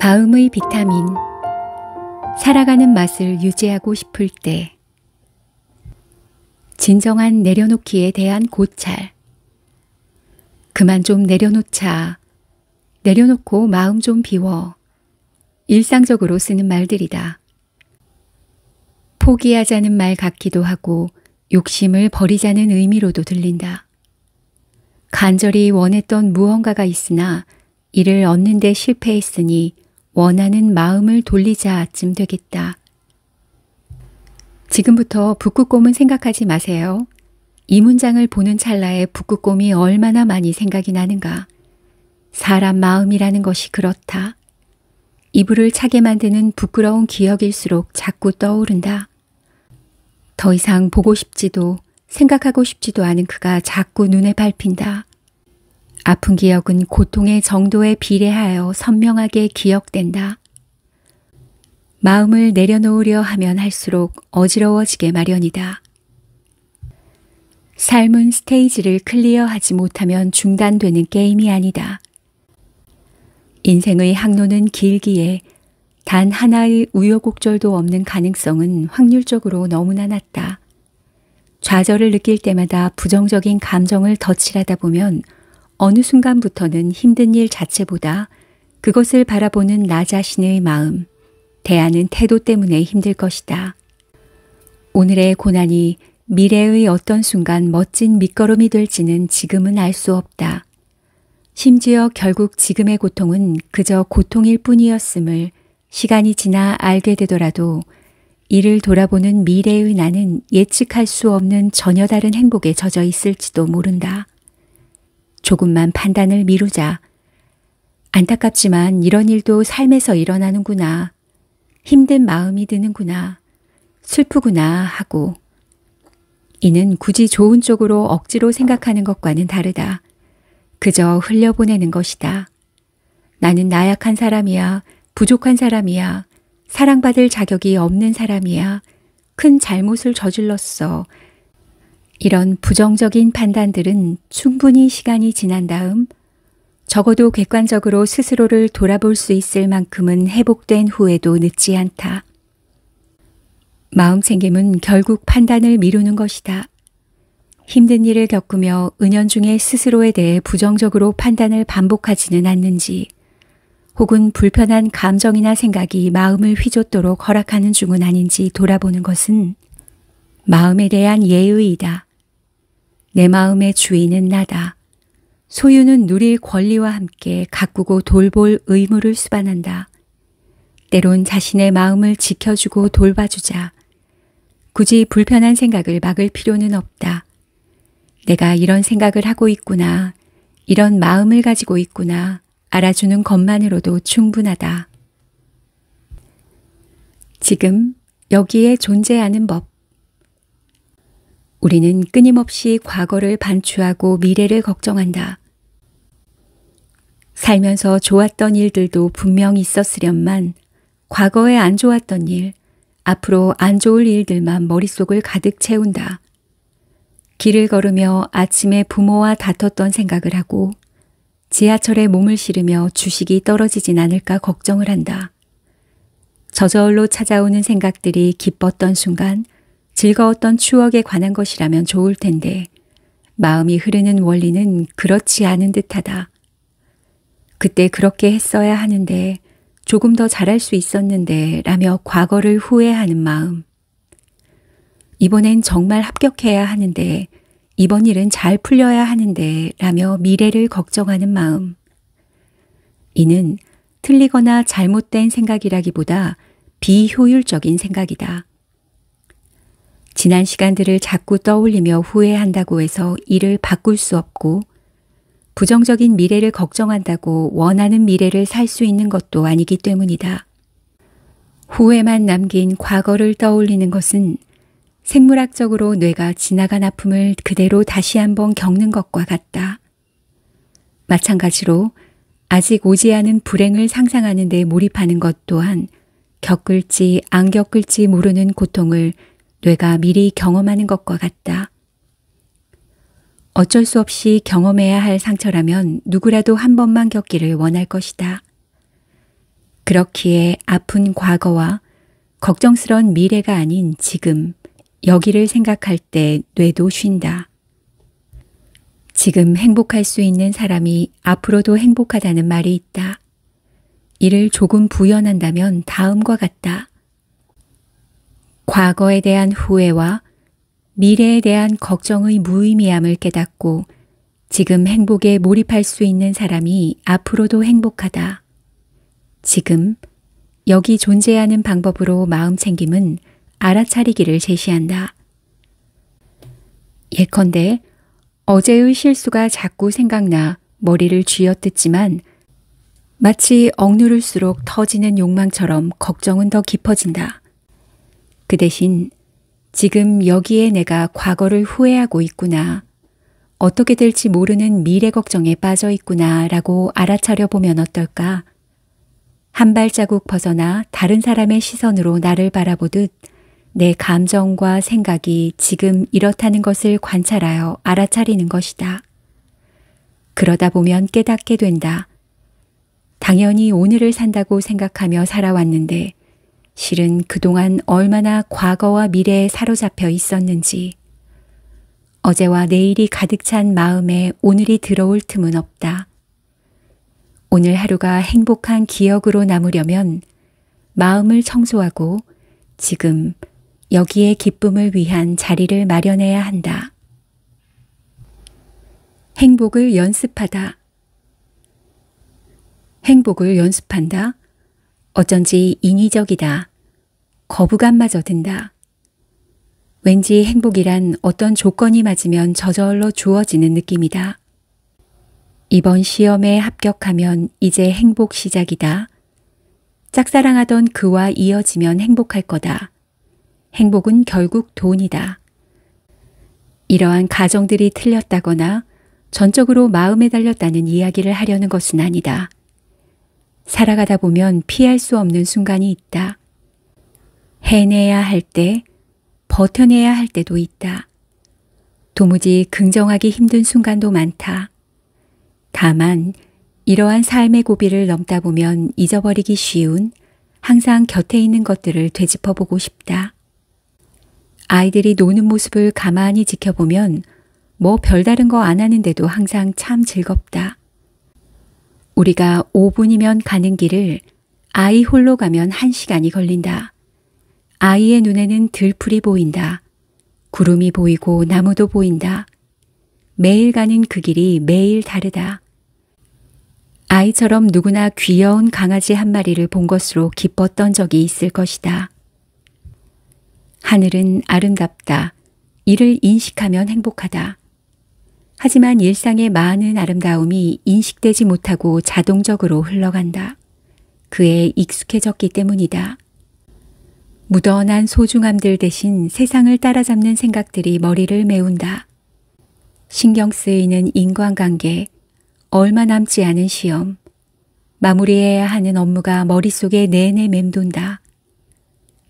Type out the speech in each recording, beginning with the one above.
다음의 비타민. 살아가는 맛을 유지하고 싶을 때. 진정한 내려놓기에 대한 고찰. 그만 좀 내려놓자. 내려놓고 마음 좀 비워. 일상적으로 쓰는 말들이다. 포기하자는 말 같기도 하고 욕심을 버리자는 의미로도 들린다. 간절히 원했던 무언가가 있으나 이를 얻는 데 실패했으니 원하는 마음을 돌리자쯤 되겠다. 지금부터 북극곰은 생각하지 마세요. 이 문장을 보는 찰나에 북극곰이 얼마나 많이 생각이 나는가. 사람 마음이라는 것이 그렇다. 이불을 차게 만드는 부끄러운 기억일수록 자꾸 떠오른다. 더 이상 보고 싶지도 생각하고 싶지도 않은 그가 자꾸 눈에 밟힌다. 아픈 기억은 고통의 정도에 비례하여 선명하게 기억된다. 마음을 내려놓으려 하면 할수록 어지러워지게 마련이다. 삶은 스테이지를 클리어하지 못하면 중단되는 게임이 아니다. 인생의 항로는 길기에 단 하나의 우여곡절도 없는 가능성은 확률적으로 너무나 낮다. 좌절을 느낄 때마다 부정적인 감정을 덧칠하다 보면 어느 순간부터는 힘든 일 자체보다 그것을 바라보는 나 자신의 마음, 대하는 태도 때문에 힘들 것이다. 오늘의 고난이 미래의 어떤 순간 멋진 밑거름이 될지는 지금은 알 수 없다. 심지어 결국 지금의 고통은 그저 고통일 뿐이었음을 시간이 지나 알게 되더라도 이를 돌아보는 미래의 나는 예측할 수 없는 전혀 다른 행복에 젖어 있을지도 모른다. 조금만 판단을 미루자. 안타깝지만 이런 일도 삶에서 일어나는구나. 힘든 마음이 드는구나. 슬프구나 하고. 이는 굳이 좋은 쪽으로 억지로 생각하는 것과는 다르다. 그저 흘려보내는 것이다. 나는 나약한 사람이야. 부족한 사람이야. 사랑받을 자격이 없는 사람이야. 큰 잘못을 저질렀어. 이런 부정적인 판단들은 충분히 시간이 지난 다음 적어도 객관적으로 스스로를 돌아볼 수 있을 만큼은 회복된 후에도 늦지 않다. 마음챙김은 결국 판단을 미루는 것이다. 힘든 일을 겪으며 은연중에 스스로에 대해 부정적으로 판단을 반복하지는 않는지 혹은 불편한 감정이나 생각이 마음을 휘젓도록 허락하는 중은 아닌지 돌아보는 것은 마음에 대한 예의이다. 내 마음의 주인은 나다. 소유는 누릴 권리와 함께 가꾸고 돌볼 의무를 수반한다. 때론 자신의 마음을 지켜주고 돌봐주자. 굳이 불편한 생각을 막을 필요는 없다. 내가 이런 생각을 하고 있구나. 이런 마음을 가지고 있구나. 알아주는 것만으로도 충분하다. 지금 여기에 존재하는 법. 우리는 끊임없이 과거를 반추하고 미래를 걱정한다. 살면서 좋았던 일들도 분명 있었으련만 과거에 안 좋았던 일, 앞으로 안 좋을 일들만 머릿속을 가득 채운다. 길을 걸으며 아침에 부모와 다퉜던 생각을 하고 지하철에 몸을 실으며 주식이 떨어지진 않을까 걱정을 한다. 저절로 찾아오는 생각들이 기뻤던 순간 즐거웠던 추억에 관한 것이라면 좋을 텐데 마음이 흐르는 원리는 그렇지 않은 듯하다. 그때 그렇게 했어야 하는데 조금 더 잘할 수 있었는데 라며 과거를 후회하는 마음. 이번엔 정말 합격해야 하는데 이번 일은 잘 풀려야 하는데 라며 미래를 걱정하는 마음. 이는 틀리거나 잘못된 생각이라기보다 비효율적인 생각이다. 지난 시간들을 자꾸 떠올리며 후회한다고 해서 이를 바꿀 수 없고 부정적인 미래를 걱정한다고 원하는 미래를 살 수 있는 것도 아니기 때문이다. 후회만 남긴 과거를 떠올리는 것은 생물학적으로 뇌가 지나간 아픔을 그대로 다시 한번 겪는 것과 같다. 마찬가지로 아직 오지 않은 불행을 상상하는 데 몰입하는 것 또한 겪을지 안 겪을지 모르는 고통을 뇌가 미리 경험하는 것과 같다. 어쩔 수 없이 경험해야 할 상처라면 누구라도 한 번만 겪기를 원할 것이다. 그렇기에 아픈 과거와 걱정스런 미래가 아닌 지금, 여기를 생각할 때 뇌도 쉰다. 지금 행복할 수 있는 사람이 앞으로도 행복하다는 말이 있다. 이를 조금 부연한다면 다음과 같다. 과거에 대한 후회와 미래에 대한 걱정의 무의미함을 깨닫고 지금 행복에 몰입할 수 있는 사람이 앞으로도 행복하다. 지금 여기 존재하는 방법으로 마음 챙김은 알아차리기를 제시한다. 예컨대 어제의 실수가 자꾸 생각나 머리를 쥐어뜯지만 마치 억누를수록 터지는 욕망처럼 걱정은 더 깊어진다. 그 대신 지금 여기에 내가 과거를 후회하고 있구나. 어떻게 될지 모르는 미래 걱정에 빠져 있구나 라고 알아차려 보면 어떨까? 한 발자국 벗어나 다른 사람의 시선으로 나를 바라보듯 내 감정과 생각이 지금 이렇다는 것을 관찰하여 알아차리는 것이다. 그러다 보면 깨닫게 된다. 당연히 오늘을 산다고 생각하며 살아왔는데 실은 그동안 얼마나 과거와 미래에 사로잡혀 있었는지, 어제와 내일이 가득 찬 마음에 오늘이 들어올 틈은 없다. 오늘 하루가 행복한 기억으로 남으려면 마음을 청소하고 지금 여기에 기쁨을 위한 자리를 마련해야 한다. 행복을 연습하다. 행복을 연습한다. 어쩐지 인위적이다. 거부감마저 든다. 왠지 행복이란 어떤 조건이 맞으면 저절로 주어지는 느낌이다. 이번 시험에 합격하면 이제 행복 시작이다. 짝사랑하던 그와 이어지면 행복할 거다. 행복은 결국 돈이다. 이러한 가정들이 틀렸다거나 전적으로 마음에 달렸다는 이야기를 하려는 것은 아니다. 살아가다 보면 피할 수 없는 순간이 있다. 해내야 할 때, 버텨내야 할 때도 있다. 도무지 긍정하기 힘든 순간도 많다. 다만 이러한 삶의 고비를 넘다 보면 잊어버리기 쉬운 항상 곁에 있는 것들을 되짚어보고 싶다. 아이들이 노는 모습을 가만히 지켜보면 뭐 별다른 거 안 하는데도 항상 참 즐겁다. 우리가 5분이면 가는 길을 아이 홀로 가면 1시간이 걸린다. 아이의 눈에는 들풀이 보인다. 구름이 보이고 나무도 보인다. 매일 가는 그 길이 매일 다르다. 아이처럼 누구나 귀여운 강아지 한 마리를 본 것으로 기뻤던 적이 있을 것이다. 하늘은 아름답다. 이를 인식하면 행복하다. 하지만 일상의 많은 아름다움이 인식되지 못하고 자동적으로 흘러간다. 그에 익숙해졌기 때문이다. 무던한 소중함들 대신 세상을 따라잡는 생각들이 머리를 메운다. 신경 쓰이는 인간관계, 얼마 남지 않은 시험, 마무리해야 하는 업무가 머릿속에 내내 맴돈다.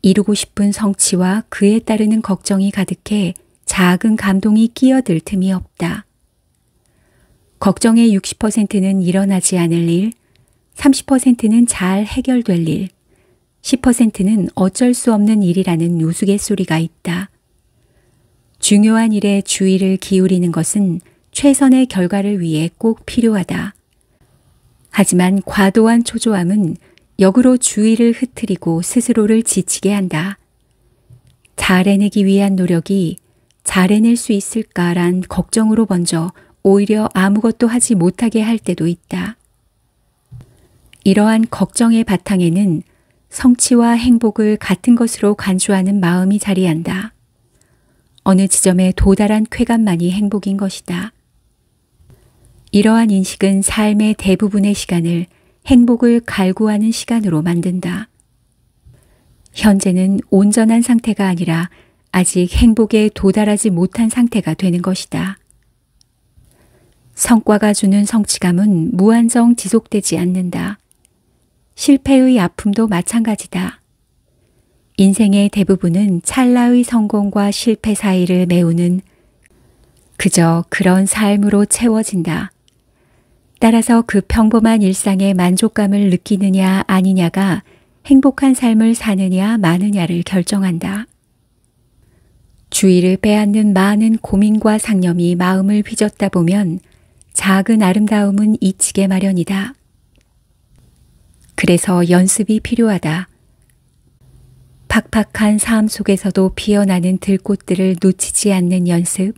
이루고 싶은 성취와 그에 따르는 걱정이 가득해 작은 감동이 끼어들 틈이 없다. 걱정의 60%는 일어나지 않을 일, 30%는 잘 해결될 일, 10%는 어쩔 수 없는 일이라는 우스갯소리가 있다. 중요한 일에 주의를 기울이는 것은 최선의 결과를 위해 꼭 필요하다. 하지만 과도한 초조함은 역으로 주의를 흐트리고 스스로를 지치게 한다. 잘해내기 위한 노력이 잘해낼 수 있을까란 걱정으로 번져 오히려 아무것도 하지 못하게 할 때도 있다. 이러한 걱정의 바탕에는 성취와 행복을 같은 것으로 간주하는 마음이 자리한다. 어느 지점에 도달한 쾌감만이 행복인 것이다. 이러한 인식은 삶의 대부분의 시간을 행복을 갈구하는 시간으로 만든다. 현재는 온전한 상태가 아니라 아직 행복에 도달하지 못한 상태가 되는 것이다. 성과가 주는 성취감은 무한정 지속되지 않는다. 실패의 아픔도 마찬가지다. 인생의 대부분은 찰나의 성공과 실패 사이를 메우는 그저 그런 삶으로 채워진다. 따라서 그 평범한 일상의 만족감을 느끼느냐 아니냐가 행복한 삶을 사느냐 마느냐를 결정한다. 주의를 빼앗는 많은 고민과 상념이 마음을 휘젓다 보면 작은 아름다움은 잊히게 마련이다. 그래서 연습이 필요하다. 팍팍한 삶 속에서도 피어나는 들꽃들을 놓치지 않는 연습.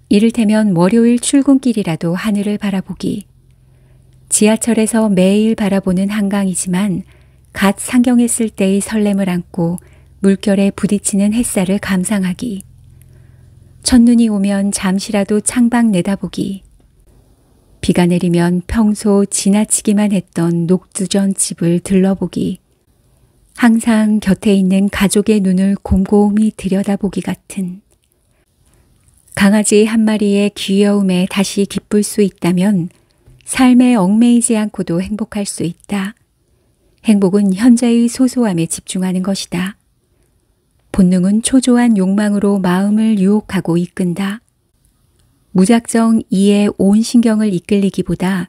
이를테면 월요일 출근길이라도 하늘을 바라보기. 지하철에서 매일 바라보는 한강이지만 갓 상경했을 때의 설렘을 안고 물결에 부딪히는 햇살을 감상하기. 첫눈이 오면 잠시라도 창밖 내다보기. 비가 내리면 평소 지나치기만 했던 녹두전 집을 들러보기. 항상 곁에 있는 가족의 눈을 곰곰이 들여다보기 같은. 강아지 한 마리의 귀여움에 다시 기쁠 수 있다면 삶에 얽매이지 않고도 행복할 수 있다. 행복은 현재의 소소함에 집중하는 것이다. 본능은 초조한 욕망으로 마음을 유혹하고 이끈다. 무작정 이에 온 신경을 이끌리기보다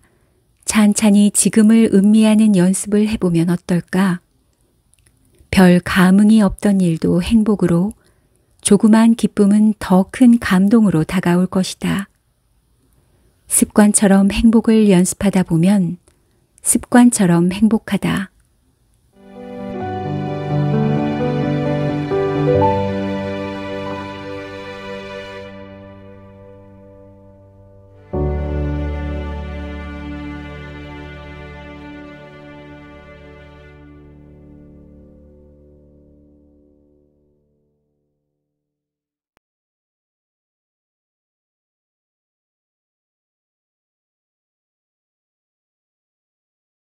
찬찬히 지금을 음미하는 연습을 해보면 어떨까? 별 감흥이 없던 일도 행복으로, 조그만 기쁨은 더 큰 감동으로 다가올 것이다. 습관처럼 행복을 연습하다 보면 습관처럼 행복하다.